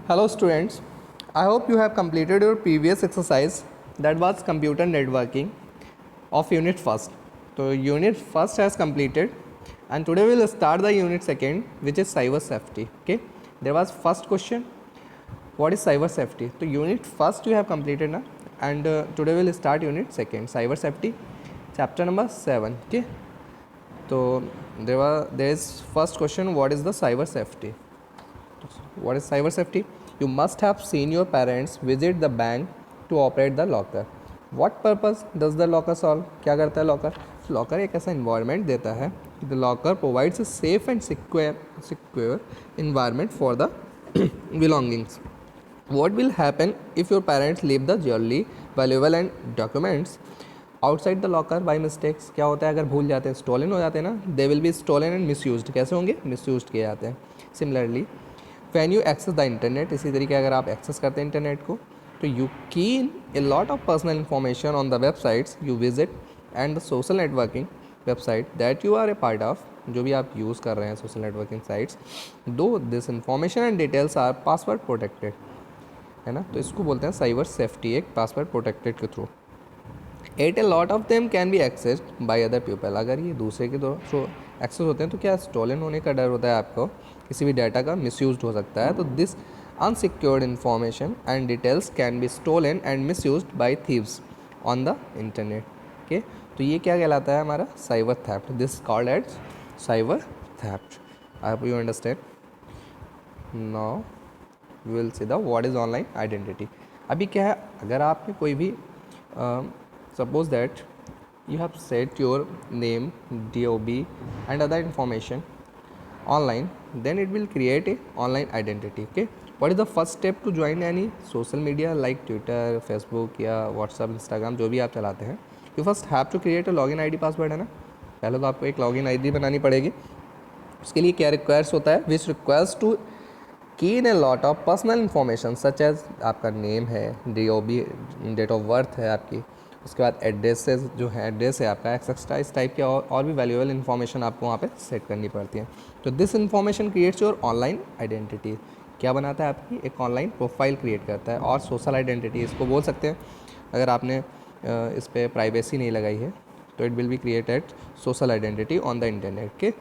Hello students, I hope you have completed your previous exercise that was computer networking of unit first. So unit first has completed and today we will start the unit second which is cyber safety. Okay, there was first question, what is cyber safety? So unit first you have completed now and today we will start unit second, cyber safety, chapter number 7. Okay, so there is first question, what is the cyber safety? What is cyber safety? You must have seen your parents visit the bank to operate the locker. What purpose does the locker solve? क्या करता है locker? Locker एक ऐसा environment देता है, the locker provides a safe and secure environment for the belongings. What will happen if your parents leave the jewelry, valuable and documents outside the locker by mistakes? क्या होता है अगर भूल जाते हैं, स्टोलन हो जाते हैं ना, they will be stolen and misused. कैसे होंगे? मिसयूज्ड किए जाते हैं. Similarly when you access the internet, इसी तरीके अगर आप एक्सेस करते हैं इंटरनेट को, तो you keep a lot of personal information on the websites you visit and the social networking website that you are a part of, जो भी आप यूज़ कर रहे हैं social networking sites, though this information and details are password protected, है ना. तो इसको बोलते हैं साइबर सेफ्टी, एक पासवर्ड प्रोटेक्टेड के through. At a lot of them can be accessed by other people. अगर ये दूसरे के थ्रू एक्सेस होते हैं तो क्या स्टोलन होने का डर होता है आपको, किसी भी डाटा का मिसयूज हो सकता है. तो this unsecured information and details can be stolen and misused by thieves on the internet. Okay, तो ये क्या कहलाता है हमारा? Cyber theft. This called as cyber theft. I hope you understand. Now we will see the what is online identity. अभी क्या है, अगर आपने कोई भी suppose that you have set your name, DOB and other information online, then it will create a online identity. Okay, what is the first step to join any social media like Twitter, Facebook या WhatsApp, Instagram, जो भी आप चलाते हैं? You first have to create a login ID password, है ना. पहले तो आपको एक login ID बनानी पड़ेगी. उसके लिए क्या रिक्वायर्स होता है? which requires to key in a lot of personal information such as आपका नेम है, DOB, डेट ऑफ बर्थ है आपकी, उसके बाद एड्रेसेस जो है, एड्रेस है आपका, एक्सेट्रा, इस टाइप के और भी वैल्यूएबल इन्फॉर्मेशन आपको वहाँ पे सेट करनी पड़ती है. तो this information creates your online identity. क्या बनाता है? आपकी एक ऑनलाइन प्रोफाइल क्रिएट करता है. और सोशल आइडेंटिटी इसको बोल सकते हैं. अगर आपने इस पर प्राइवेसी नहीं लगाई है तो it will be created social identity on the internet. के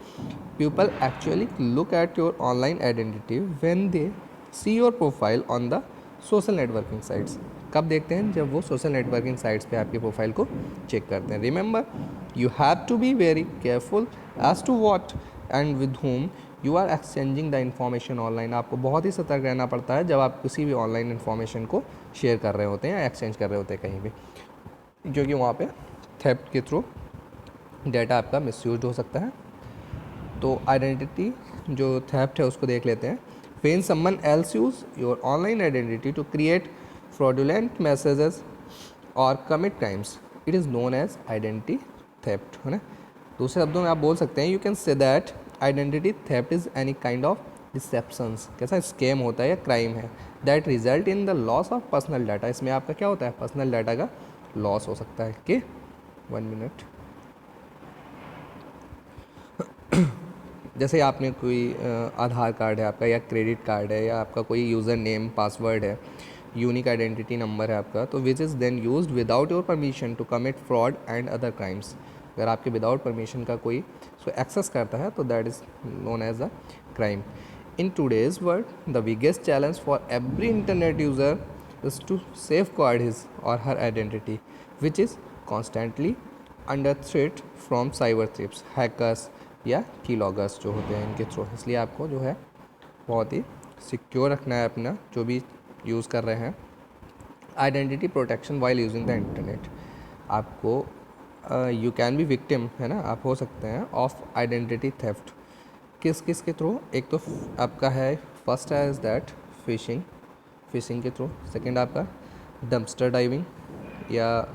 people actually look at your online identity when they see your profile on the social networking sites. कब देखते हैं? जब वो सोशल नेटवर्किंग साइट्स पे आपकी प्रोफाइल को चेक करते हैं. Remember, you have to be very careful as to what and with whom you are exchanging the information online. आपको बहुत ही सतर्क रहना पड़ता है जब आप किसी भी ऑनलाइन इन्फॉर्मेशन को शेयर कर रहे होते हैं या एक्सचेंज कर रहे होते हैं कहीं भी, क्योंकि वहाँ पे थेफ्ट के थ्रू डाटा आपका मिसयूज हो सकता है. तो आइडेंटिटी जो थेफ्ट है उसको देख लेते हैं. When someone else use your online identity to create fraudulent messages or commit crimes, it is known as identity theft, है ना. दूसरे शब्दों में आप बोल सकते हैं, you can say that identity theft is any kind of deceptions, कैसा स्कैम होता है या क्राइम है, that result in the loss of personal data. इसमें आपका क्या होता है? पर्सनल डाटा का लॉस हो सकता है. के 1 मिनट. जैसे आपने कोई आधार कार्ड है आपका या क्रेडिट कार्ड है या आपका कोई यूज़र नेम पासवर्ड है, यूनिक आइडेंटिटी नंबर है आपका, तो which is then used without your permission to commit fraud and other crimes. अगर आपके विदाउट परमिशन का कोई सो एक्सेस करता है तो that is known as a crime. In today's world the biggest challenge for every internet user is to safeguard his और her identity which is constantly under threat from cyber thieves, hackers या key loggers जो होते हैं इनके through. इसलिए आपको जो है बहुत ही सिक्योर रखना है अपना जो भी यूज़ कर रहे हैं. Identity protection while using the internet. आपको यू कैन बी विक्टिम, है ना, आप हो सकते हैं ऑफ आइडेंटिटी थेफ्ट. किस किस के थ्रू? एक तो आपका है, फर्स्ट है इज़ दैट फिशिंग के थ्रू. सेकेंड आपका डम्पस्टर डाइविंग, या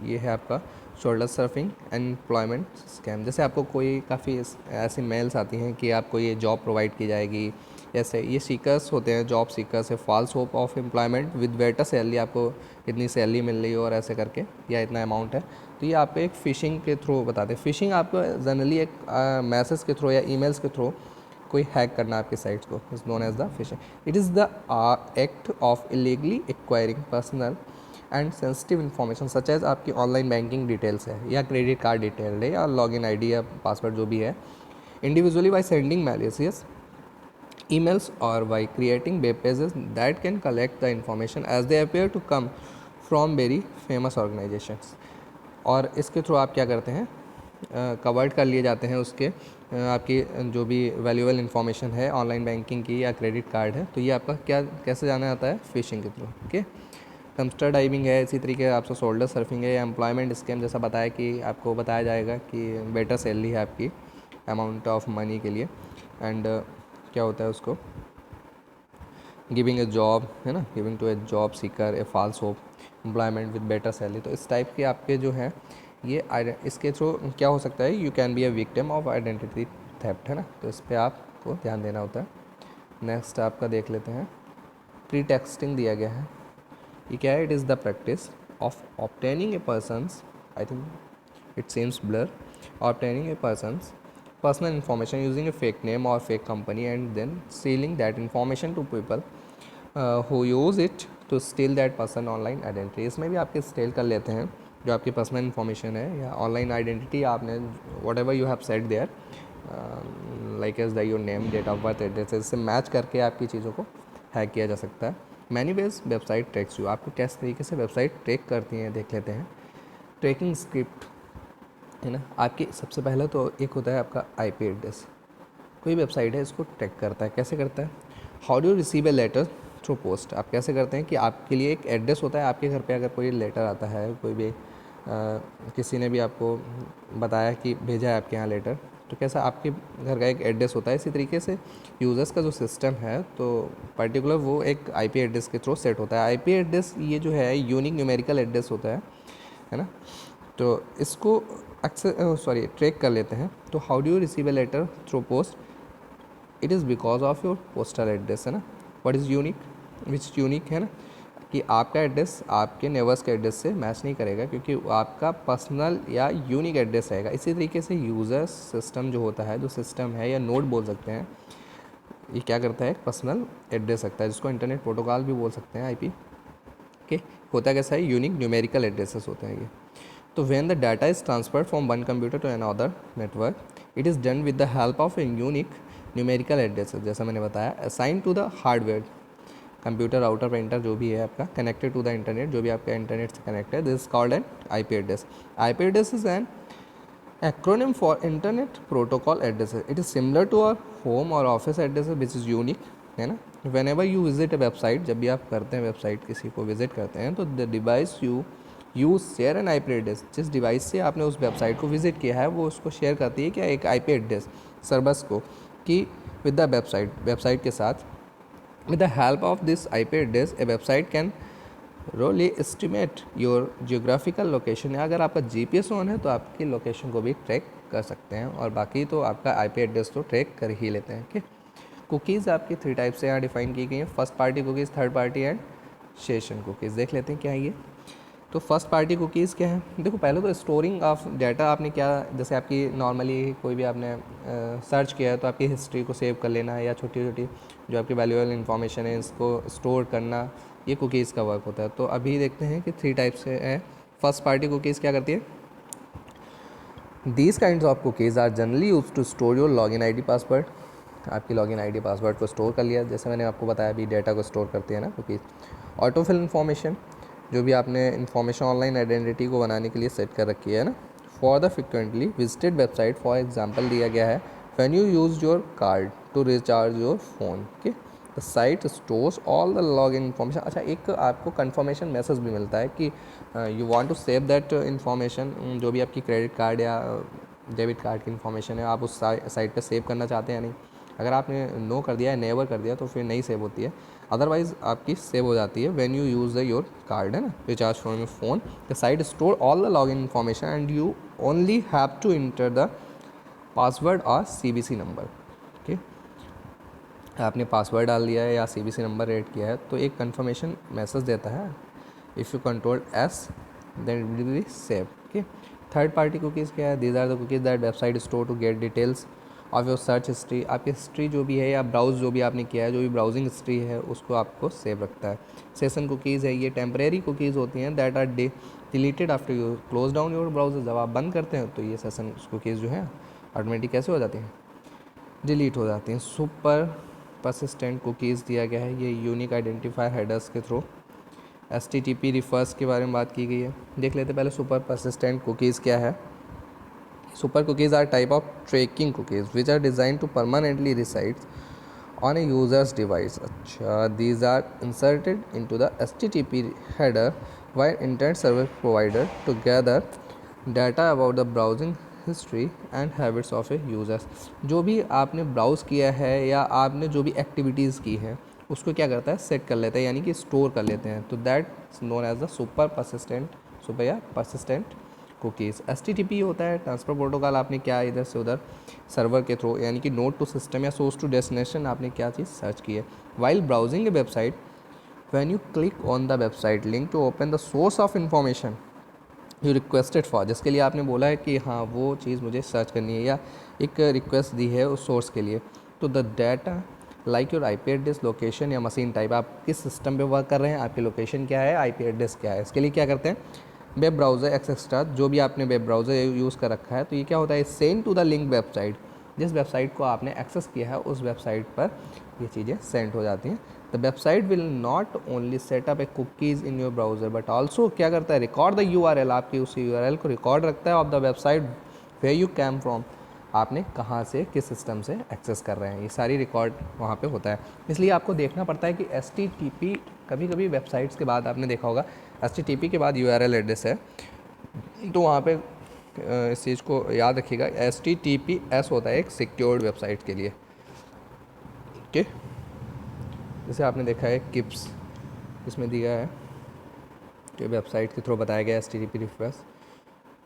ये है आपका शोल्डर सर्फिंग, एम्प्लॉयमेंट स्कैम. जैसे आपको कोई काफ़ी ऐसी मेल्स आती हैं कि आपको ये जॉब प्रोवाइड की जाएगी, ऐसे ये सीकर्स होते हैं, जॉब सीकर्स है, false hope of employment with better salary, आपको इतनी सैलरी मिल रही है और ऐसे करके या इतना अमाउंट है. तो ये आपको एक फ़िशिंग के थ्रू बताते हैं. फ़िशिंग आपको जनरली एक मैसेज के थ्रू या ईमेल्स के थ्रू कोई हैक करना आपकी साइट्स को, is known as the phishing. It is the act of illegally acquiring personal and sensitive information such as आपकी ऑनलाइन बैंकिंग डिटेल्स है या क्रेडिट कार्ड डिटेल है या लॉगिन आईडी या पासवर्ड जो भी है, individually by sending malicious emails or by creating web pages that can collect the information as they appear to come from very famous organizations। और इसके थ्रू आप क्या करते हैं, कवर्ड कर लिए जाते हैं उसके आपकी जो भी वैल्यूएबल इन्फॉर्मेशन है ऑनलाइन बैंकिंग की या क्रेडिट कार्ड है, तो ये आपका क्या कैसे जाना जाता है, फिशिंग के थ्रू। ओके, डम्पस्टर डाइविंग है, इसी तरीके आपसे शोल्डर सर्फिंग है या एम्प्लॉयमेंट स्कैम जैसा बताया कि आपको बताया जाएगा कि बेटर सैलरी है आपकी अमाउंट ऑफ मनी के लिए, एंड क्या होता है उसको गिविंग ए जॉब है ना, giving to a job seeker a false hope employment with better salary. तो इस टाइप के आपके जो हैं ये इसके थ्रू क्या हो सकता है, you can be a victim of identity theft है ना, तो इस पर आपको ध्यान देना होता है। नेक्स्ट आपका देख लेते हैं, प्री टेक्सटिंग दिया गया है, ये क्या है, it is the practice of obtaining A persons, I think it seems blur, obtaining A persons personal information using a fake name or fake company and then selling that information to people who use it to steal that person online identity। इसमें भी आपके stele कर लेते हैं जो आपकी personal information है या ऑनलाइन आइडेंटिटी आपने whatever you have set there like as the your name, date of birth, address, इससे मैच करके आपकी चीज़ों को हैक किया जा सकता है। Many ways website tracks you, आपको किस तरीके से वेबसाइट ट्रैक करती हैं देख लेते हैं। ट्रैकिंग स्क्रिप्ट है ना, आपकी सबसे पहला तो एक होता है आपका आईपी एड्रेस, कोई वेबसाइट है इसको ट्रैक करता है, कैसे करता है, how do receive a letter through post, आप कैसे करते हैं कि आपके लिए एक एड्रेस होता है, आपके घर पे अगर कोई लेटर आता है, कोई भी किसी ने भी आपको बताया कि भेजा है आपके यहाँ लेटर, तो कैसा आपके घर का एक एड्रेस होता है, इसी तरीके से यूज़र्स का जो सिस्टम है तो पर्टिकुलर वो एक आईपी एड्रेस के थ्रू सेट होता है। आईपी एड्रेस ये जो है यूनिक न्यूमेरिकल एड्रेस होता है ना, तो इसको ट्रैक कर लेते हैं। तो how do you receive a letter through post, it is because of your postal address है ना, what is unique, which unique है ना, कि आपका एड्रेस आपके नेबर्स के एड्रेस से मैच नहीं करेगा क्योंकि आपका पर्सनल या यूनिक एड्रेस रहेगा। इसी तरीके से यूज़र सिस्टम जो होता है, जो सिस्टम है या नोड बोल सकते हैं, ये क्या करता है, पर्सनल एड्रेस रखता है, जिसको इंटरनेट प्रोटोकॉल भी बोल सकते हैं, आईपी के होता कैसा है, यूनिक न्यूमेरिकल एड्रेसेस होते हैं ये। तो when the data is transferred from one computer to another network, it is done with the help of a unique numerical address, जैसा मैंने बताया, assigned to the hardware, computer, router, printer जो भी है आपका, कनेक्टेड टू द इंटरनेट, जो भी आपका इंटरनेट से कनेक्ट है, this is called an IP address. IP address is an acronym for internet protocol addresses, it is similar to our home or office addresses which is unique है ना। whenever you visit a website, जब भी आप करते हैं website किसी को visit करते हैं, तो the device you share an IP address, जिस डिवाइस से आपने उस वेबसाइट को विजिट किया है वो उसको शेयर करती है क्या, एक आईपी एड्रेस सर्वर्स को, कि विद द वेबसाइट के साथ, with the help of this IP address a website can roughly estimate your geographical location. अगर आपका जीपीएस ऑन है तो आपकी लोकेशन को भी ट्रैक कर सकते हैं, और बाकी तो आपका आईपी एड्रेस तो ट्रैक कर ही लेते हैं। ओके, कुकीज़ आपकी 3 टाइप से यहाँ डिफाइन की गई हैं, first party cookies, third party and session cookies. देख लेते हैं क्या है ये। तो फर्स्ट पार्टी कुकीज़ क्या है, देखो पहले तो स्टोरिंग ऑफ डाटा, आपने क्या, जैसे आपकी नॉर्मली कोई भी आपने सर्च किया है तो आपकी हिस्ट्री को सेव कर लेना है, या छोटी छोटी जो आपकी वैल्यूएबल इन्फॉर्मेशन है इसको स्टोर करना, ये कुकीज़ का वर्क होता है। तो अभी देखते हैं कि 3 टाइप से है। फर्स्ट पार्टी कुकीज़ क्या करती है, these kind of cookies are generally use to store your login ID password, आपकी लॉगिन आईडी पासवर्ड को स्टोर कर लिया, जैसे मैंने आपको बताया अभी डेटा को स्टोर करती है ना कुकीज़। ऑटोफिल इन्फॉर्मेशन, जो भी आपने इन्फॉर्मेशन ऑनलाइन आइडेंटिटी को बनाने के लिए सेट कर रखी है ना। For the frequently visited website, for example दिया गया है, when you use your card to recharge your phone, okay, the site stores all the login information. अच्छा, एक आपको कन्फर्मेशन मैसेज भी मिलता है कि you want to save that information, जो भी आपकी क्रेडिट कार्ड या डेबिट कार्ड की इन्फॉर्मेशन है, आप उस साइट पे सेव करना चाहते हैं या नहीं। अगर आपने नो कर दिया है, नेवर कर दिया, तो फिर नहीं सेव होती है, अदरवाइज आपकी सेव हो जाती है when you use the your card है ना, recharge from your phone, the site store all the login information and you only have to enter the password और सीबीसी नंबर। ओके, आपने पासवर्ड डाल दिया है या सीबीसी नंबर रेड किया है तो एक कंफर्मेशन मैसेज देता है, if you control S then it will be save. Okay, third party cookies क्या है, these are the cookies that website store to get details of your search history, आपकी history जो भी है या ब्राउज जो भी आपने किया है, जो भी ब्राउजिंग हिस्ट्री है उसको आपको सेव रखता है। सेशन कुकीज़ है, ये टेम्परेरी कुकीज़ होती हैं that are deleted after you close down your browser. जब आप बंद करते हैं तो ये सेशन कुकीज़ जो हैं ऑटोमेटिक कैसे हो जाती हैं, डिलीट हो जाती हैं। सुपर परसिस्टेंट कुकीज़ दिया गया है, ये यूनिक आइडेंटिफायर हेडर्स के थ्रू। HTTP रिफर्स के बारे में बात की गई है, देख लेते पहले सुपर परसिस्टेंट कुकीज़ क्या है। Super cookies are type of tracking cookies which are designed to permanently reside on a user's device. अच्छा, these are inserted into the HTTP header while internet service provider to gather data about the browsing history and habits of a users. जो भी आपने browse किया है या आपने जो भी एक्टिविटीज़ की है उसको क्या करता है, सेट कर लेता है, यानी कि स्टोर कर लेते हैं। तो that known as the super persistent cookies. HTTP होता है ट्रांसफ़र प्रोटोकॉल, आपने क्या इधर से उधर सर्वर के थ्रू यानी कि नोड टू सिस्टम या सोर्स टू डेस्टिनेशन आपने क्या चीज़ सर्च की है। While browsing a website, when you click on the website link to open the source of information you requested for, जिसके लिए आपने बोला है कि हाँ वो चीज़ मुझे सर्च करनी है या एक रिक्वेस्ट दी है उस सोर्स के लिए, तो the data like your IP address, location या मशीन टाइप, आप किस सिस्टम पे वर्क कर रहे हैं, आपकी लोकेशन क्या है, IP एड्रेस क्या है, इसके लिए क्या करते हैं वेब ब्राउज़र एक्सेट्रा, जो भी आपने वेब ब्राउज़र यूज़ कर रखा है। तो ये क्या होता है, send to the link website, जिस वेबसाइट को आपने एक्सेस किया है उस वेबसाइट पर ये चीज़ें सेंड हो जाती हैं। The website will not only setup A cookies in your browser but also क्या करता है, रिकॉर्ड द URL, आपकी उस URL को रिकॉर्ड रखता है of the website where you came from, आपने कहाँ से किस सिस्टम से एक्सेस कर रहे हैं, ये सारी रिकॉर्ड वहाँ पे होता है। इसलिए आपको देखना पड़ता है कि HTTP, कभी कभी वेबसाइट्स के बाद आपने देखा होगा HTTP के बाद URL एड्रेस है, तो वहाँ पे इस चीज़ को याद रखिएगा, HTTPS होता है एक सिक्योर्ड वेबसाइट के लिए। ओके, जैसे आपने देखा है किप्स, इसमें दिया है कि वेबसाइट के थ्रू बताया गया HTTP रिफ्रेश।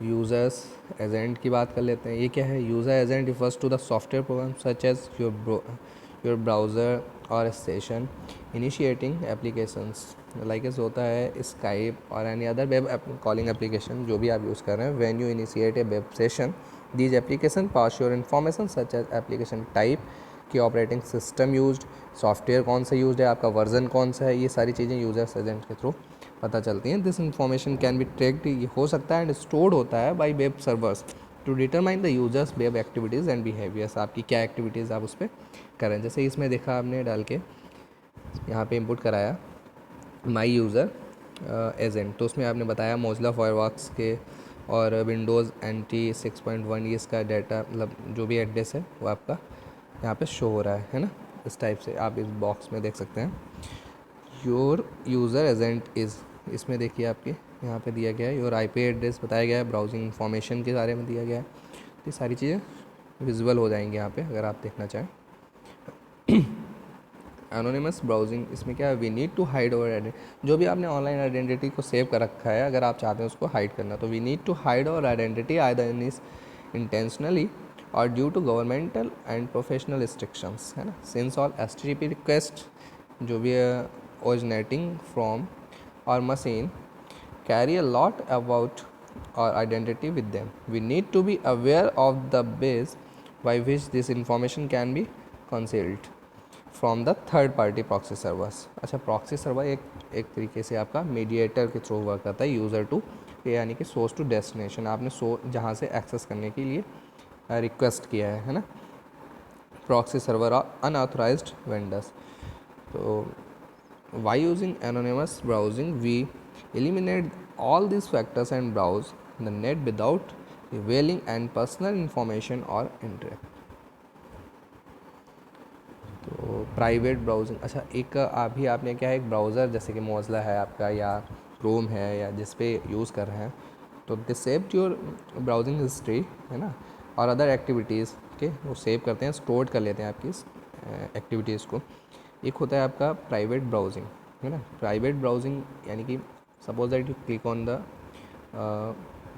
यूज़र्स एजेंट की बात कर लेते हैं, ये क्या है, user agent refers to the software program such as your browser और station initiating applications like as होता है स्काइप और any other web calling application जो भी आप यूज़ कर रहे हैं। When you initiate a web session these application pass your information such as application type की, ऑपरेटिंग सिस्टम यूज्ड, सॉफ्टवेयर कौन सा यूज्ड है, आपका वर्जन कौन सा है, ये सारी चीज़ें यूज़र्स एजेंट के थ्रू पता चलती हैं। This information can be tracked, ये हो सकता है एंड स्टोर्ड होता है by web servers to determine the users web activities and behaviours, आपकी क्या एक्टिविटीज़ आप उस पर करें। जैसे इसमें देखा आपने डाल के यहाँ पे इंपुट कराया माई यूज़र एजेंट, तो उसमें आपने बताया मोज़िला फायरफॉक्स के और विंडोज़ NT 6.1 ये इसका डाटा मतलब जो भी एड्रेस है वो आपका यहाँ पे शो हो रहा है ना, इस टाइप से आप इस बॉक्स में देख सकते हैं। योर यूज़र एजेंट इज़, इसमें देखिए आपके यहाँ पे दिया गया है, योर IP एड्रेस बताया गया है, ब्राउजिंग इन्फॉर्मेशन के बारे में दिया गया है, ये सारी चीज़ें विजुअल हो जाएंगी यहाँ पे अगर आप देखना चाहें। एनोनिमस ब्राउजिंग, इसमें क्या है, we need to hide our identity, जो भी आपने ऑनलाइन आइडेंटिटी को सेव कर रखा है अगर आप चाहते हैं उसको हाइड करना, तो we need to hide our identity either intentionally और due to governmental and professional restrictions, है ना। सिंस ऑल HTTP रिक्वेस्ट जो भी originating from our machine carry a lot about our identity with them, we need to be aware of the ways by which this information can be concealed from the third party proxy servers। अच्छा, proxy server एक तरीके से आपका mediator के through work करता है, user to यानी कि सोर्स टू डेस्टिनेशन, आपने जहाँ से एक्सेस करने के लिए रिक्वेस्ट किया है ना। प्रॉक्सी सर्वर और अनऑथराइज्ड वेंडर्स, तो By using anonymous browsing, we eliminate all these factors and browse the net without revealing any personal information or interact। तो प्राइवेट ब्राउजिंग, अच्छा एक अभी आपने क्या है, एक ब्राउज़र जैसे कि मोज़िला है आपका या क्रोम है या जिस पे यूज़ कर रहे हैं, तो दे सेव योर ब्राउजिंग हिस्ट्री, है ना, और अदर एक्टिविटीज़ के वो सेव करते हैं, स्टोर कर लेते हैं आपकी एक्टिविटीज़ को। एक होता है आपका प्राइवेट ब्राउजिंग, है ना। प्राइवेट ब्राउजिंग यानी कि suppose that you click on the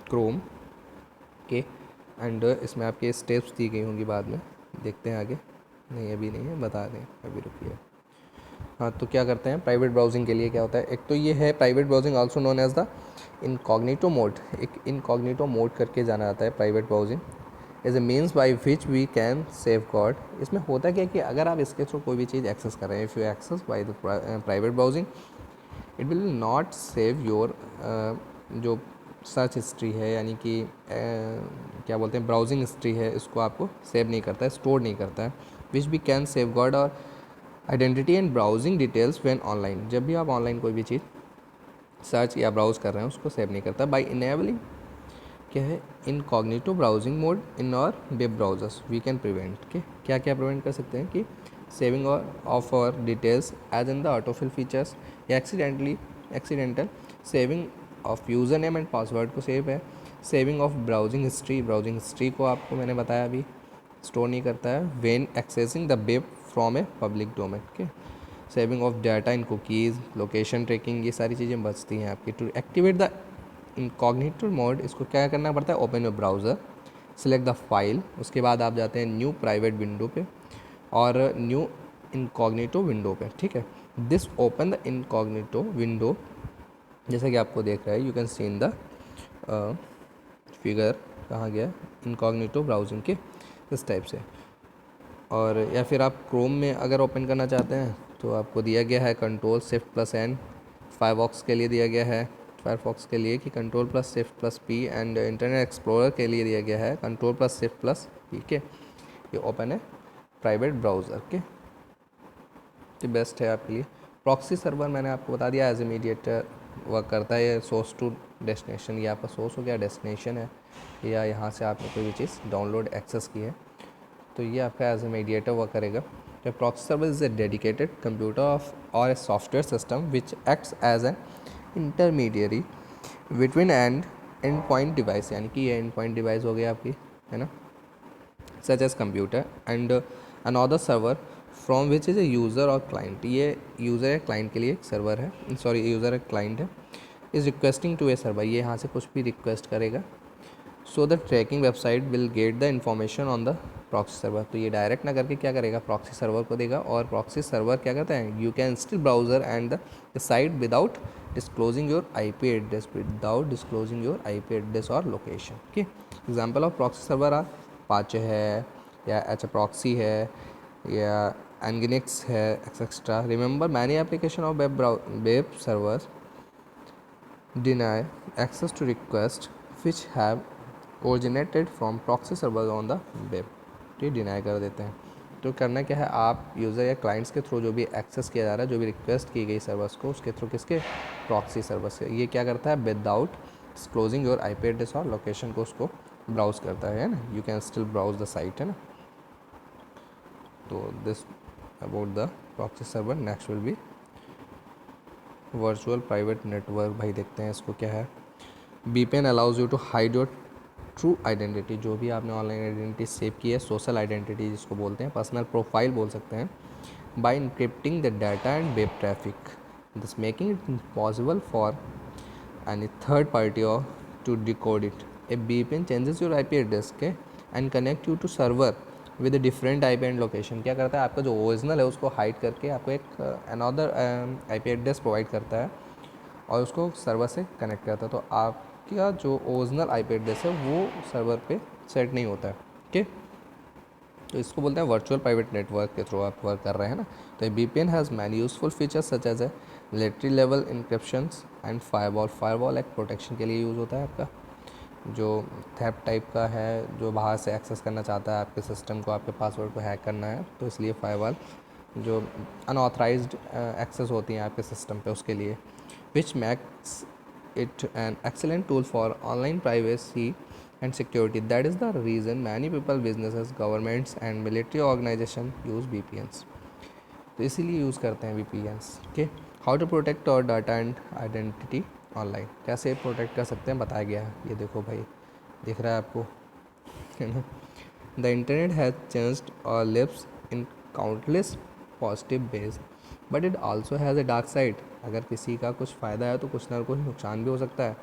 Chrome के एंड इसमें आपके स्टेप्स दी गई होंगी, बाद में देखते हैं आगे, नहीं अभी नहीं है, बता दें अभी रुकिए। हाँ, तो क्या करते हैं प्राइवेट ब्राउजिंग के लिए क्या होता है, एक तो ये है private browsing also known as the incognito mode, एक इनकॉग्निटो मोड करके जाना जाता है private browsing. Is a means by which we can save god. इसमें होता क्या है कि अगर आप इसके थ्रू कोई भी चीज़ एक्सेस कर रहे हैं, if you access by the private browsing, it will not save your जो सर्च हिस्ट्री है, यानी कि क्या बोलते हैं ब्राउजिंग हिस्ट्री है, इसको आपको सेव नहीं करता है, स्टोर नहीं करता है। Which we can save God और identity and browsing details when online. जब भी आप ऑनलाइन कोई भी चीज़ सर्च या ब्राउज़ कर रहे हैं उसको सेव नहीं करता। बाई इनेबलिंग क्या है, इनकॉग्निटो ब्राउजिंग मोड इन और web browsers we can prevent के क्या क्या प्रिवेंट कर सकते हैं कि saving of our details as in the autofill features, या accidental saving of user name and password को सेव है, सेविंग ऑफ ब्राउजिंग हिस्ट्री को आपको मैंने बताया अभी स्टोर नहीं करता है, when accessing the web from a public domain के, saving of data in cookies, location tracking, ये सारी चीज़ें बचती हैं आपकी। To activate the incognito mode, इसको क्या करना पड़ता है, open your browser, select the file, उसके बाद आप जाते हैं न्यू प्राइवेट विंडो पे और न्यू इनकॉग्निटो विंडो पे, ठीक है। This open the incognito window, जैसा कि आपको देख रहा है, you can C in the figure, कहाँ गया इनकॉग्निटो ब्राउजिंग के, इस टाइप से। और या फिर आप क्रोम में अगर ओपन करना चाहते हैं तो आपको दिया गया है Ctrl+Shift+N, फायरफॉक्स के लिए दिया गया है, फायरफॉक्स के लिए कि Ctrl+Shift+P, एंड इंटरनेट एक्सप्लोरर के लिए दिया गया है Ctrl+Shift+P के। ये ओपन है प्राइवेट ब्राउज़र के, ये बेस्ट है आपके लिए। प्रॉक्सी सर्वर मैंने आपको बता दिया एज ए मीडिएटर वर्क करता है, ये सोर्स टू डेस्टिनेशन, ये आपका सोर्स हो गया, डेस्टिनेशन है, या यहाँ से आपने कोई भी चीज़ डाउनलोड एक्सेस की है तो ये आपका एज ए मीडिएटर वर्क करेगा। तो proxy server is a dedicated computer of or a software system which acts as an intermediary between end point device, यानी कि ये एंड पॉइंट डिवाइस हो गया आपकी, है ना, such as computer and another server from which is a user और client. ये यूज़र है, क्लाइंट के लिए एक सर्वर है, सॉरी यूज़र है, क्लाइंट है, is requesting to a server, ये यहाँ से कुछ भी रिक्वेस्ट करेगा। So the tracking website will get the information on the proxy server, तो ये डायरेक्ट ना करके क्या करेगा, प्रॉक्सी सर्वर को देगा, और प्रॉक्सी सर्वर क्या करता है, you can still browser and the site without disclosing your IP address, और location. Okay, example of proxy server are Apache है, या proxy है, या Nginx है, एक्सेट्रा। Remember many application of web servers deny access to requests which have originated from proxy servers on the web, तो ये deny कर देते हैं। तो करना क्या है, आप यूज़र या क्लाइंट्स के थ्रू जो भी एक्सेस किया जा रहा है, जो भी रिक्वेस्ट की गई सर्वर्स को, उसके थ्रू किसके, प्रॉक्सी सर्वर्स से। ये क्या करता है, without disclosing your IP address और लोकेशन को उसको ब्राउज करता है ना, you can still browse the site, है ना। तो this about the proxy server. Next will be virtual private network. भाई देखते हैं इसको क्या है। VPN allows you to hide your true identity, जो भी आपने ऑनलाइन आइडेंटिटी सेव की है, सोशल आइडेंटिटी जिसको बोलते हैं, पर्सनल प्रोफाइल बोल सकते हैं, by encrypting the data and web traffic, this making it possible for any third party or to decode it. A VPN changes your IP address के and connect you to server with different IP and location. क्या करता है, आपका जो original है उसको hide करके आपको एक अनदर IP एड्रेस प्रोवाइड करता है और उसको सर्वर से कनेक्ट करता है। तो आपका जो ओरिजिनल IP एड्रेस है वो सर्वर पे सेट नहीं होता है, ओके। तो इसको बोलते हैं वर्चुअल प्राइवेट नेटवर्क के थ्रू आप वर्क कर रहे हैं ना। तो VPN has many useful features such as a military level encryptions and firewall एक प्रोटेक्शन के लिए यूज़ होता है आपका, जो थेफ्ट टाइप का है, जो बाहर से एक्सेस करना चाहता है आपके सिस्टम को, आपके पासवर्ड को हैक करना है, तो इसलिए फायरवॉल जो अनऑथराइज्ड एक्सेस होती हैं आपके सिस्टम पे उसके लिए, which makes it an excellent tool for online privacy and security. That is the reason many people, businesses, governments and military organisation use VPNs, तो इसीलिए यूज़ करते हैं VPNs, okay. How to protect our data and identity online, कैसे protect कर सकते हैं बताया गया है। ये देखो भाई, दिख रहा है आपको, है ना। The internet has changed our lives in countless positive ways, but it also has a dark side. अगर किसी का कुछ फ़ायदा है तो कुछ ना कुछ नुकसान भी हो सकता है।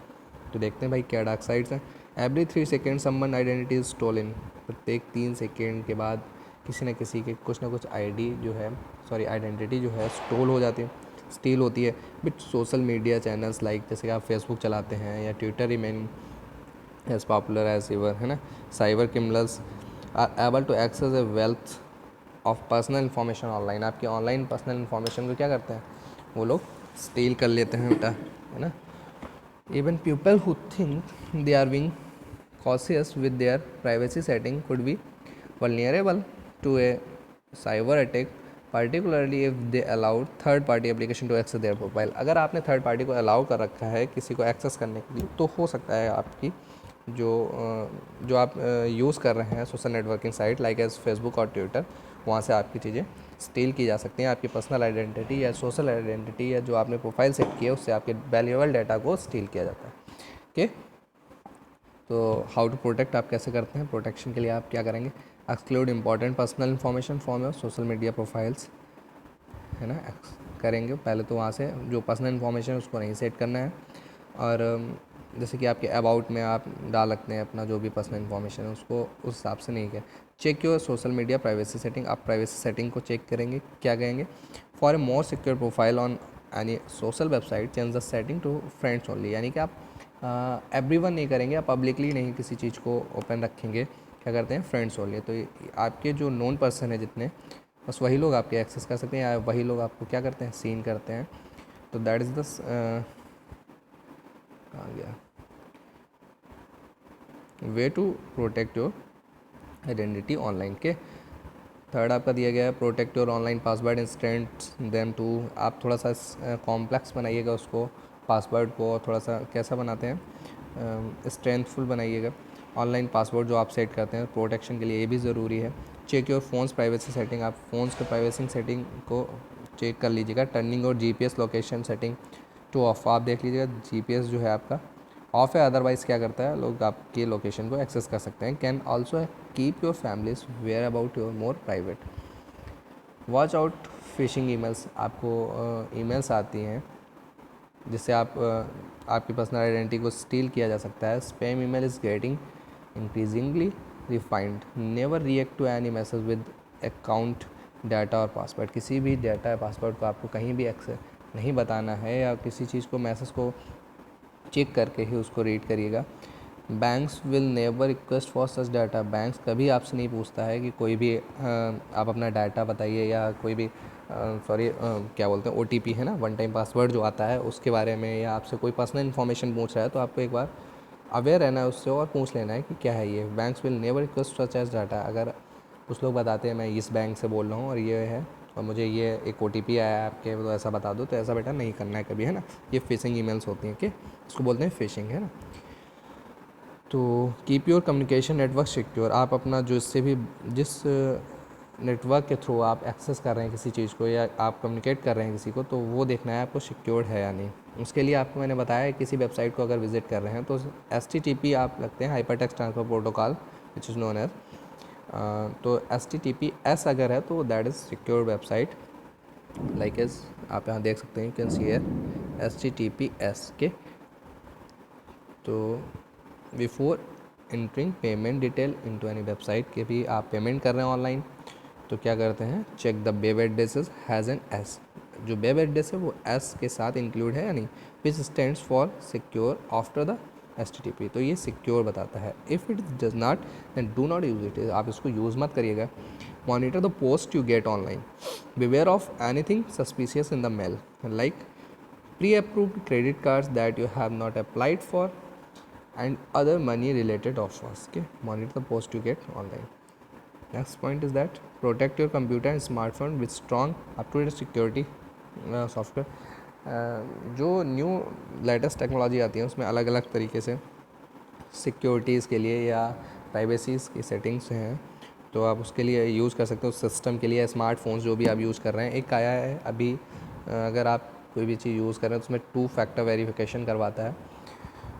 तो देखते हैं भाई क्या डार्क साइड्स हैं। Every 3 second someone identity is stolen, प्रत्येक 3 सेकेंड के बाद किसी न किसी के कुछ ना कुछ आइडेंटिटी जो है स्टोल हो जाती है, स्टील होती है। But social media channels like, जैसे कि आप फेसबुक चलाते हैं या Twitter, remain as popular as ever, है ना। Cyber criminals are able to access a wealth of personal information online. आपकी ऑनलाइन पर्सनल इन्फॉर्मेशन को क्या करते हैं वो लोग स्टील कर लेते हैं बेटा, है ना। Even people who think they are being cautious with their privacy setting could be vulnerable to a cyber attack, particularly if they allowed third party application to access their profile। अगर आपने third party को allow कर रखा है किसी को access करने के लिए, तो हो सकता है आपकी जो आप यूज़ कर रहे हैं social networking site like as Facebook और ट्विटर, वहाँ से आपकी चीज़ें स्टील की जा सकती हैं। आपकी पर्सनल आइडेंटिटी या सोशल आइडेंटिटी या जो आपने प्रोफाइल सेट की है उससे आपके वैल्यूएबल डाटा को स्टील किया जाता है। ओके, तो हाउ टू प्रोटेक्ट आप कैसे करते हैं? प्रोटेक्शन के लिए आप क्या करेंगे? Exclude important personal information from your social media profiles, है ना, करेंगे। पहले तो वहाँ से जो पर्सनल इन्फॉर्मेशन उसको नहीं सेट करना है। और जैसे कि आपके अबाउट में आप डाल सकते हैं अपना जो भी पर्सनल इन्फॉर्मेशन है उसको उस हिसाब से नहीं किया। Check your social media privacy setting, आप प्राइवेसी सेटिंग को चेक करेंगे। क्या कहेंगे? For a more secure profile on any social website change the setting to friends only, यानी कि आप एवरीवन नहीं करेंगे, आप पब्लिकली नहीं किसी चीज़ को ओपन रखेंगे। क्या करते हैं? Friends only. तो आपके जो नोन पर्सन है जितने, बस वही लोग आपके एक्सेस कर सकते हैं या वही लोग आपको क्या करते हैं? सीन करते हैं। तो दैट इज़ द कहाँ गया way to protect your identity online के। थर्ड आपका दिया गया है protect your online password instant them to. आप थोड़ा सा कॉम्प्लेक्स बनाइएगा उसको, पासवर्ड को, और थोड़ा सा कैसा बनाते हैं? स्ट्रेंथफुल बनाइएगा। ऑनलाइन पासवर्ड जो आप सेट करते हैं प्रोटेक्शन के लिए, ये भी ज़रूरी है। Check your phones privacy setting, आप फ़ोन्स के प्राइवेसी सेटिंग को चेक कर लीजिएगा। टर्निंग और GPS location setting to off, आप देख लीजिएगा जीपीएस जो है आपका ऑफ है, अदरवाइज़ क्या करता है लोग आपकी लोकेशन को एक्सेस कर सकते हैं। Can also keep your families aware about your more private. Watch out phishing emails, आपको ईमेल्स आती हैं जिससे आपकी पर्सनल आइडेंटिटी को स्टील किया जा सकता है। Spam email is getting increasingly refined, never react to any message with account data or password. किसी भी डाटा या पासवर्ड को आपको कहीं भी एक्सेस नहीं बताना है, या किसी चीज़ को मैसेज को चेक करके ही उसको रीड करिएगा। Banks will never request for such data, banks कभी आपसे नहीं पूछता है कि कोई भी आप अपना डाटा बताइए, या कोई भी क्या बोलते हैं OTP है ना, वन टाइम पासवर्ड जो आता है उसके बारे में, या आपसे कोई पर्सनल इन्फॉर्मेशन पूछ रहा है तो आपको एक बार अवेयर रहना है उससे और पूछ लेना है कि क्या है ये। Banks will never request such as data, अगर कुछ लोग बताते हैं मैं इस बैंक से बोल रहा हूँ और ये है और मुझे ये एक OTP आया है आपके, तो ऐसा बता दो, तो ऐसा बेटा नहीं करना है कभी, है ना। ये फिशिंग ईमेल्स होती हैं कि इसको बोलते हैं फिशिंग, है ना। तो keep your communication network secure, आप अपना जो इससे भी जिस नेटवर्क के थ्रू आप एक्सेस कर रहे हैं किसी चीज़ को या आप कम्युनिकेट कर रहे हैं किसी को, तो वो देखना है आपको सिक्योर्ड है या नहीं। उसके लिए आपको मैंने बताया है किसी वेबसाइट को अगर विजिट कर रहे हैं तो HTTP आप लगते हैं, hyper text transfer protocol which is known as. तो HTTPS अगर है तो that is secure website, like as आप यहाँ देख सकते हैं, you can see here HTTPS के। तो before entering payment detail into any website, के भी आप पेमेंट कर रहे हैं ऑनलाइन तो क्या करते हैं? Check the web addresses has an S, जो वेब एड्रेस है वो S के साथ इंक्लूड है या नहीं, which stands for secure after the HTTP, तो ये सिक्योर बताता है। If it does not then do not use it, आप इसको यूज़ मत करिएगा। Monitor the post you get online, beware of anything suspicious in the mail like pre-approved credit cards that you have not applied for and other money related offers. Okay, monitor the post you get online. Next point is that protect your computer and smartphone with strong up-to-date security software. जो new latest technology आती है उसमें अलग अलग तरीके से securities के लिए या प्राइवेसीज़ की सेटिंग्स हैं, तो आप उसके लिए यूज़ कर सकते हो। सिस्टम के लिए स्मार्टफोन्स जो भी आप यूज़ कर रहे हैं, एक आया है अभी, अगर आप कोई भी चीज़ यूज़ कर रहे हैं तो उसमें 2 फैक्टर वेरिफिकेशन करवाता है।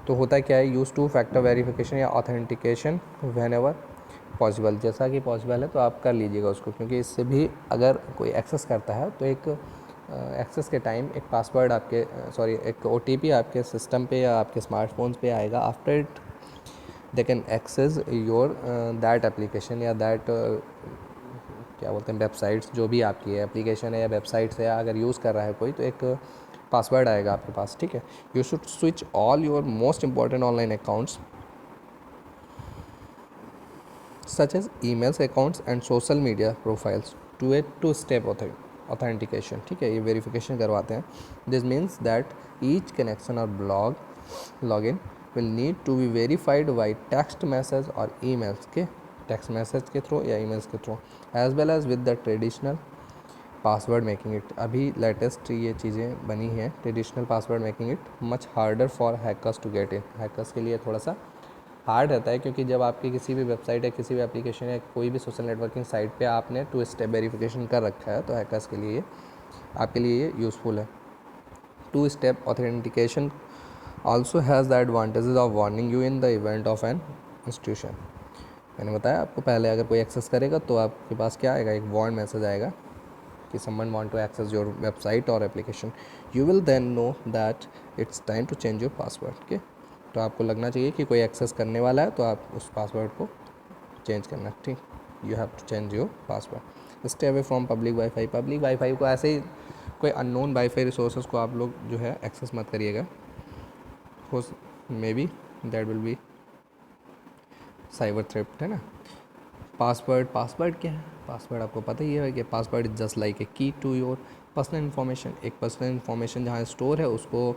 तो होता क्या है, यूज़ 2 फैक्टर वेरिफिकेशन या ऑथेंटिकेशन व्हेन एवर पॉसिबल, जैसा कि पॉसिबल है तो आप कर लीजिएगा उसको, क्योंकि इससे भी अगर कोई एक्सेस करता है तो एक एक्सेस के टाइम एक पासवर्ड आपके एक OTP आपके सिस्टम पे या आपके स्मार्टफोन्स पे आएगा। After it they can access your that application या दैट क्या बोलते हैं वेबसाइट्स, जो भी आपकी एप्लीकेशन है या वेबसाइट्स है, अगर यूज़ कर रहा है कोई तो एक पासवर्ड आएगा आपके पास, ठीक है। You should switch all your most important online accounts such as emails accounts and social media profiles to a two-step authentication. ठीक है, ये वेरिफिकेशन करवाते हैं. This means that each connection or login will need to be verified by text message or emails के text message के through या emails के through, as well as with the traditional password making it. अभी latest ये चीज़ें बनी हैं, traditional password making it much harder for hackers to get in. Hackers के लिए थोड़ा सा हार्ड रहता है, क्योंकि जब आपकी किसी भी वेबसाइट या किसी भी एप्लीकेशन या कोई भी सोशल नेटवर्किंग साइट पे आपने टू स्टेप वेरिफिकेशन कर रखा है, तो हैकर्स के लिए आपके लिए ये यूज़फुल है. Two step authentication also has the advantages of warning you in the event of an institution. मैंने बताया आपको, पहले अगर कोई एक्सेस करेगा तो आपके पास क्या आएगा, एक वार्न मैसेज आएगा कि someone want to access your website or application. You will then know that it's time to change your password. Okay, तो आपको लगना चाहिए कि कोई एक्सेस करने वाला है, तो आप उस पासवर्ड को चेंज करना. ठीक, you have to change your password. Stay away from public wifi. Public wifi को ऐसे ही कोई अननोन वाईफाई रिसोर्सेज को आप लोग जो है एक्सेस मत करिएगा. May be that will B cyber threat, है ना. पासवर्ड क्या है? पासवर्ड आपको पता ही है कि password is just like a की टू योर पर्सनल इन्फॉर्मेशन. एक पर्सनल इन्फॉर्मेशन जहाँ स्टोर है उसको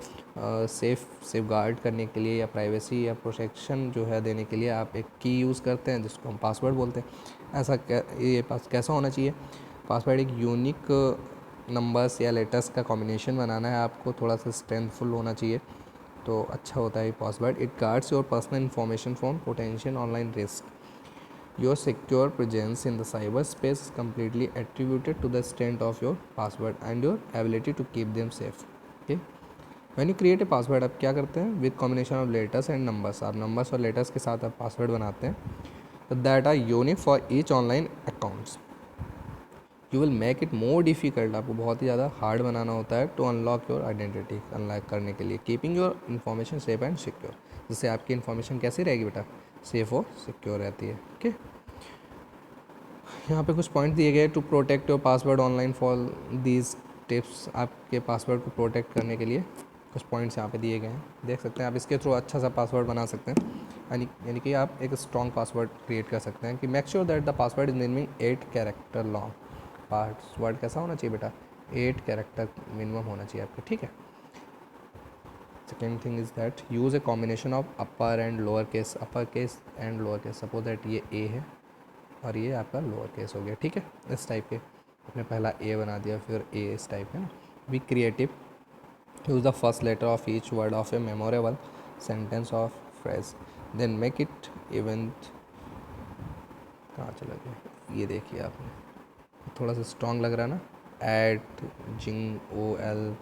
सेफ गार्ड करने के लिए या प्राइवेसी या प्रोटेक्शन जो है देने के लिए आप एक की यूज़ करते हैं, जिसको हम पासवर्ड बोलते हैं. ऐसा ये कैसा होना चाहिए? पासवर्ड एक यूनिक नंबर्स या लेटर्स का कॉम्बिनेशन बनाना है आपको, थोड़ा सा स्ट्रेंथफुल होना चाहिए, तो अच्छा होता है password. It guards your personal information from potential online risk. Your secure presence in the cyberspace is completely attributed to the strength of your password and your ability to keep them safe. Okay? When you create a password, आप क्या करते हैं? With combination of letters and numbers. आप numbers और letters के साथ आप password बनाते हैं, तो that are unique for each online accounts. You will make it more difficult. आपको बहुत ही ज़्यादा हार्ड बनाना होता है to unlock your identity. Unlock करने के लिए keeping your information safe and secure. जिससे आपकी इन्फॉर्मेशन कैसी रहेगी बेटा? सेफ और सिक्योर रहती है. ओके, यहाँ पे कुछ पॉइंट दिए गए to protect your password online. For these tips, आपके पासवर्ड को प्रोटेक्ट करने के लिए कुछ पॉइंट्स यहाँ पे दिए गए हैं, देख सकते हैं. आप इसके थ्रू अच्छा सा पासवर्ड बना सकते हैं, यानी कि आप एक स्ट्रॉन्ग पासवर्ड क्रिएट कर सकते हैं. कि make sure that the password is minimum 8 character long. Password कैसा होना चाहिए बेटा? 8 कैरेक्टर मिनिमम होना चाहिए आपके. ठीक है. Second thing is that use a combination of upper and lower case, upper case and lower case. Suppose that ये A है और ये आपका lower case हो गया. ठीक है, इस टाइप के आपने पहला A बना दिया, फिर A इस टाइप है ना. Be creative. Use the first letter of each word of a memorable sentence or phrase. Then make it event. कहाँ चला गया? ये देखिए आपने, थोड़ा सा स्ट्रॉन्ग लग रहा है ना. @OL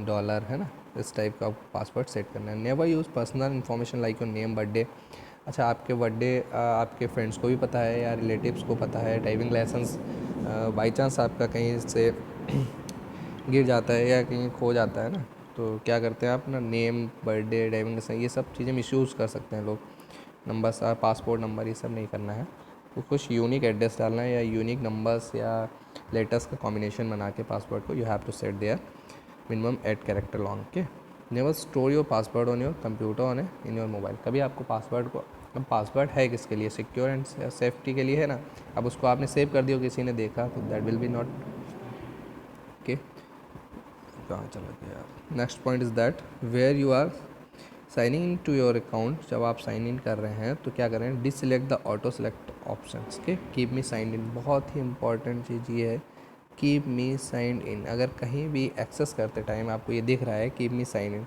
डॉलर है ना, इस टाइप का पासवर्ड सेट करना है. Never use personal information like your name, birthday. अच्छा, आपके बर्थडे आपके फ्रेंड्स को भी पता है या रिलेटिव्स को पता है. ड्राइविंग लाइसेंस बाई चांस आपका कहीं से गिर जाता है या कहीं खो जाता है ना, तो क्या करते हैं आप ना, नेम, बर्थडे, ड्राइविंग लाइसेंस, ये सब चीज़ें मिसयूज़ कर सकते हैं लोग. नंबर्स, पासपोर्ट नंबर, ये सब नहीं करना है. तो कुछ यूनिक एड्रेस डालना है या यूनिक नंबर्स या लेटर्स का कॉम्बिनेशन बना के पासवर्ड को you have to set there minimum 8 character long. के never store your password on your computer on in your mobile. कभी आपको पासवर्ड को, अब पासवर्ड है किसके लिए? सिक्योर एंड सेफ्टी के लिए है ना. अब उसको आपने सेव कर दिया, किसी ने देखा, तो that will be not. Okay, कहाँ चला गया? Next point is that where you are signing in to your account. जब आप साइन इन कर रहे हैं तो क्या करें? डिसलेक्ट द ऑटो सेलेक्ट ऑप्शंस. के कीप मी साइन इन. बहुत ही इंपॉर्टेंट चीज़ ये है, कीप मी साइन इन. अगर कहीं भी एक्सेस करते टाइम आपको ये दिख रहा है कीप मी साइन इन,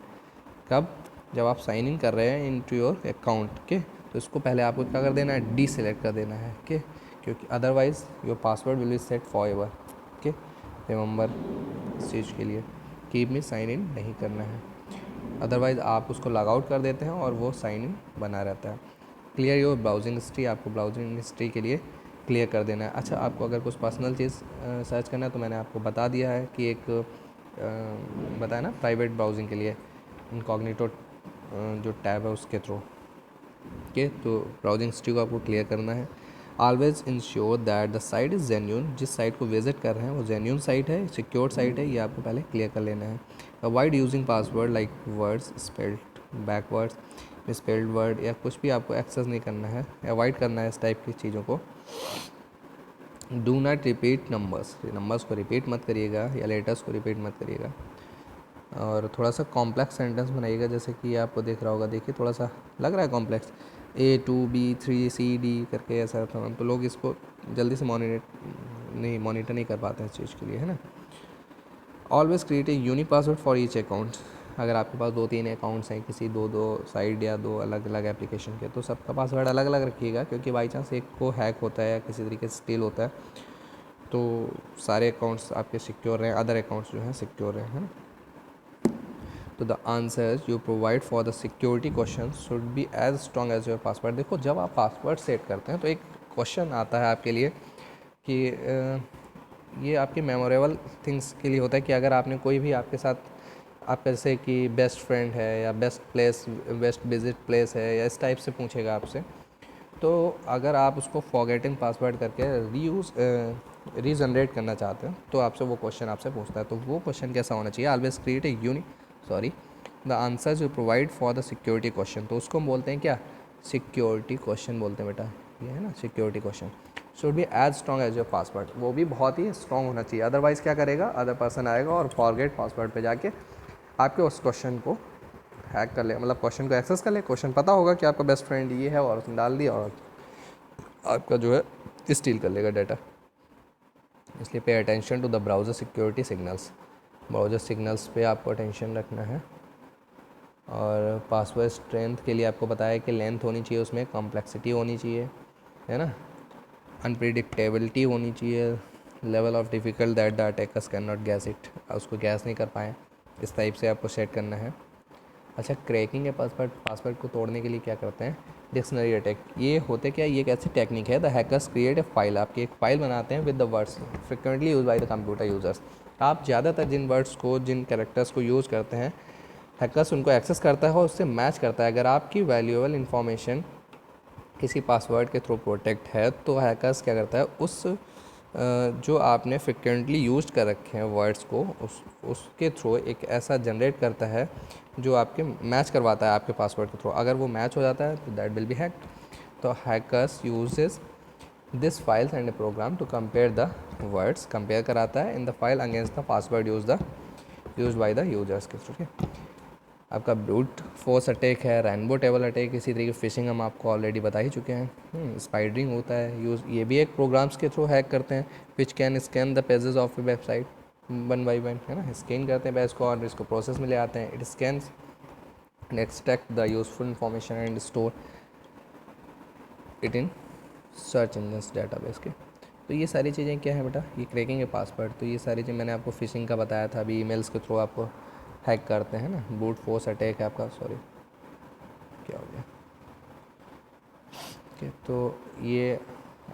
कब? जब आप साइन इन कर रहे हैं इन टू योर अकाउंट के, तो इसको पहले आपको क्या कर देना है? डी सेलेक्ट कर देना है. के क्योंकि otherwise your password will be set for ever. के रिमेंबर इस चीज़ के लिए कीप मी साइन इन नहीं करना है, अदरवाइज़ आप उसको लॉग आउट कर देते हैं और वो साइन इन बना रहता है. Clear your browsing history. आपको ब्राउजिंग हिस्ट्री के लिए क्लियर कर देना है. अच्छा, आपको अगर कुछ पर्सनल चीज़ सर्च करना है तो मैंने आपको बता दिया है कि एक बताया ना, प्राइवेट ब्राउजिंग के लिए इनकॉग्निटो जो टैब है उसके थ्रू. के तो ब्राउजिंग हिस्ट्री को आपको क्लियर करना है. Always ensure that the site is genuine. जिस साइट को विजिट कर रहे हैं वो जेन्यून साइट है, सिक्योर साइट है, ये आपको पहले क्लियर कर लेना है. Avoid using password like words spelled backwards. Misspelled word या कुछ भी आपको एक्सेस नहीं करना है, अवॉइड करना है इस टाइप की चीज़ों को। डू नॉट रिपीट नंबर्स को रिपीट मत करिएगा या लेटर्स को रिपीट मत करिएगा। और थोड़ा सा कॉम्प्लेक्स सेंटेंस बनाइएगा, जैसे कि आपको देख रहा होगा, देखिए थोड़ा सा लग रहा है कॉम्प्लेक्स, A2B3CD करके ऐसा था, तो लोग इसको जल्दी से मॉनिटर नहीं कर पाते हैं इस चीज़ के लिए, है ना। Always create a unique password for each account. अगर आपके पास 2-3 अकाउंट्स हैं किसी दो साइड या 2 अलग अलग एप्लीकेशन के, तो सबका पासवर्ड अलग अलग रखिएगा, क्योंकि बाई चांस एक को हैक होता है या किसी तरीके से स्टील होता है, तो सारे अकाउंट्स आपके सिक्योर रहें, अदर अकाउंट्स जो हैं सिक्योर रहें, है ना। तो the answers you provide for the security question should be as strong as your password. देखो, जब आप पासवर्ड सेट करते हैं तो एक क्वेश्चन आता है आपके लिए कि ये आपके मेमोरेबल थिंग्स के लिए होता है, कि अगर आपने कोई भी आपके साथ, आप जैसे कि बेस्ट फ्रेंड है या बेस्ट विजिट प्लेस है या इस टाइप से पूछेगा आपसे, तो अगर आप उसको फॉरगेटिंग पासवर्ड करके रीजनरेट करना चाहते हैं तो आपसे वो क्वेश्चन आपसे पूछता है। तो वो क्वेश्चन कैसा होना चाहिए? Always create a the answers you provide for the security question. तो उसको हम बोलते हैं क्या? सिक्योरिटी क्वेश्चन बोलते हैं बेटा, ये है ना security question. Should be as strong as your password, वो भी बहुत ही स्ट्रॉन्ग होना चाहिए, अदरवाइज़ क्या करेगा, अदर पर्सन आएगा और फॉरगेट पासवर्ड पे जाके आपके उस क्वेश्चन को हैक कर ले, मतलब क्वेश्चन को एक्सेस कर ले। क्वेश्चन पता होगा कि आपका बेस्ट फ्रेंड ये है और उसने डाल दिया और आपका जो है स्टील कर लेगा डाटा। इसलिए pay attention to the browser security signals, browser signals पे आपको अटेंशन रखना है। और पासवर्ड स्ट्रेंथ के लिए आपको बताया कि लेंथ होनी चाहिए, उसमें कॉम्प्लेक्सिटी होनी चाहिए, है ना, अनप्रिडिक्टेबिलिटी होनी चाहिए, level of difficult that the attackers can not gas it, उसको गैस नहीं कर पाएँ, इस टाइप से आपको सेट करना है। अच्छा, क्रैकिंग है पासवर्ड को तोड़ने के लिए क्या करते हैं? Dictionary attack. ये होते क्या, ये एक ऐसी टेक्निक है, the hackers create a file, आपकी एक फाइल बनाते हैं with the words frequently use by the computer users. आप ज़्यादातर जिन वर्ड्स को, जिन कैरेक्टर्स को यूज़ करते हैं, हैकर्स उनको एक्सेस करता है और उससे मैच करता है। अगर आपकी वैल्यूएबल इन्फॉर्मेशन किसी पासवर्ड के थ्रू प्रोटेक्ट है, तो हैकर्स क्या करता है, उस जो आपने फ्रिक्वेंटली यूज कर रखे हैं वर्ड्स को, उसके थ्रू एक ऐसा जनरेट करता है जो आपके मैच करवाता है आपके पासवर्ड के थ्रू। अगर वो मैच हो जाता है तो दैट विल बी हैक्ड। तो hackers uses this files and a program to compare the words, compare कराता है in the file against the password use by the users के थ्रू। आपका ब्रूट फोर्स अटैक है, रेनबो टेबल अटैक, इसी तरीके fishing हम आपको ऑलरेडी बता ही चुके हैं। स्पाइडरिंग होता है यूज़, ये भी एक प्रोग्राम्स के थ्रू हैक करते हैं, which can scan the pages of website one by one, है ना, स्कैन करते हैं पेज को और इसको प्रोसेस में ले आते हैं। It scans and extract the useful information and store it in search engines database के। तो ये सारी चीज़ें क्या है बेटा, ये क्रैकिंग है पासवर्ड। तो ये सारी चीज़ें मैंने आपको फिशिंग का बताया था, अभी ईमेल्स के थ्रू आपको हैक करते हैं ना, ब्रूट फोर्स अटैक है आपका, सॉरी क्या हो गया, ओके। तो ये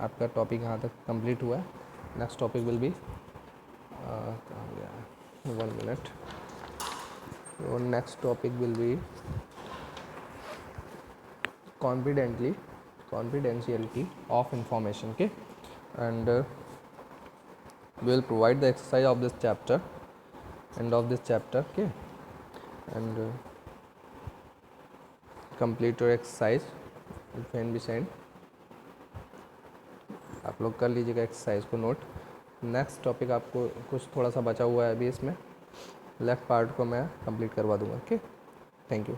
आपका टॉपिक यहाँ तक कंप्लीट हुआ है। नेक्स्ट टॉपिक विल बी, कहाँ गया, 1 मिनट। तो next topic will be confidentiality of information, okay, and we will provide the exercise of this chapter, end of this chapter, okay, and complete your exercise, it can be sent, आप लोग कर लीजिएगा exercise को note. Next topic आपको कुछ थोड़ा सा बचा हुआ है अभी, इसमें लेफ्ट पार्ट को मैं कंप्लीट करवा दूंगा, ओके। Thank you.